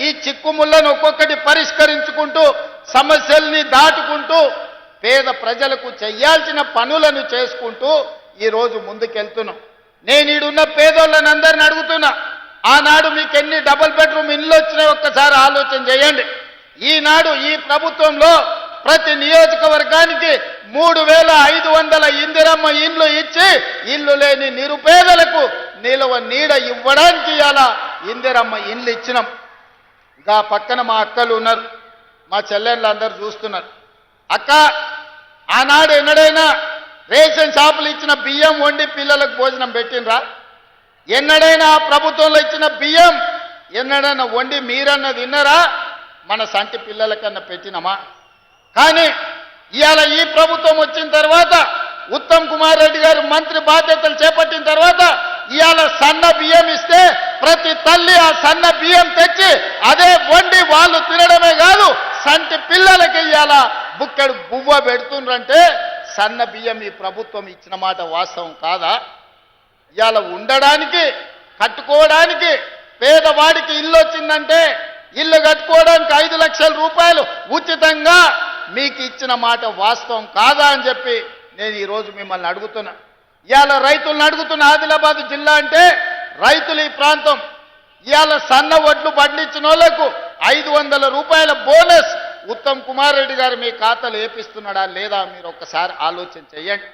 ఈ చిక్కుముళ్లను ఒక్కొక్కటి పరిష్కరించుకుంటూ సమస్యల్ని దాటుకుంటూ పేద ప్రజలకు చేయాల్సిన పనులను చేసుకుంటూ ఈరోజు ముందుకెళ్తున్నాం. నేను ఈడున్న పేదోళ్ళని అందరిని అడుగుతున్నా, ఆనాడు మీకు ఎన్ని డబుల్ బెడ్రూమ్ ఇళ్ళు వచ్చినాయి ఒక్కసారి ఆలోచన చేయండి. ఈనాడు ఈ ప్రభుత్వంలో ప్రతి నియోజకవర్గానికి 3500 ఇందిరమ్మ ఇండ్లు ఇచ్చి ఇల్లు లేని నిరుపేదలకు నిలువ నీడ ఇవ్వడానికి ఇలా ఇందిరమ్మ ఇండ్లు ఇచ్చినాం. ఇంకా పక్కన మా అక్కలు ఉన్నారు, మా చెల్లెళ్ళు అందరూ చూస్తున్నారు. అక్క, ఆనాడు ఎన్నడైనా రేషన్ షాపులు ఇచ్చిన బియ్యం వండి పిల్లలకు భోజనం పెట్టినరా? ఎన్నడైనా ఆ ప్రభుత్వంలో ఇచ్చిన బియ్యం ఎన్నడైనా వండి మీరన్నా తిన్నరా? మన సంటి పిల్లలకన్నా పెట్టినమా? కానీ ఇవాళ ఈ ప్రభుత్వం వచ్చిన తర్వాత ఉత్తమ్ కుమార్ రెడ్డి గారు మంత్రి బాధ్యతలు చేపట్టిన తర్వాత ఇవాళ సన్న బియ్యం ఇస్తే ప్రతి తల్లి ఆ సన్న బియ్యం తెచ్చి అదే వండి వాళ్ళు తినడమే కాదు, సంటి పిల్లలకి ఇవాళ బుక్కెడు బువ్వ పెడుతుండ్రంటే సన్న బియ్యం ఈ ప్రభుత్వం ఇచ్చిన మాట వాస్తవం కాదా? ఇవాళ ఉండడానికి కట్టుకోవడానికి పేదవాడికి ఇల్లు వచ్చిందంటే ఇల్లు కట్టుకోవడానికి 5 లక్షల రూపాయలు ఉచితంగా మీకు ఇచ్చిన మాట వాస్తవం కాదా అని చెప్పి నేను ఈరోజు మిమ్మల్ని అడుగుతున్నా. ఇవాళ రైతులను అడుగుతున్న, ఆదిలాబాద్ జిల్లా అంటే రైతులు ఈ ప్రాంతం. ఇవాళ సన్న వడ్లు పండించిన వాళ్ళకు 500 రూపాయల బోనస్ ఉత్తమ్ కుమార్ రెడ్డి గారు మీ ఖాతాలో వేపిస్తున్నాడా లేదా మీరు ఒక్కసారి ఆలోచన చేయండి.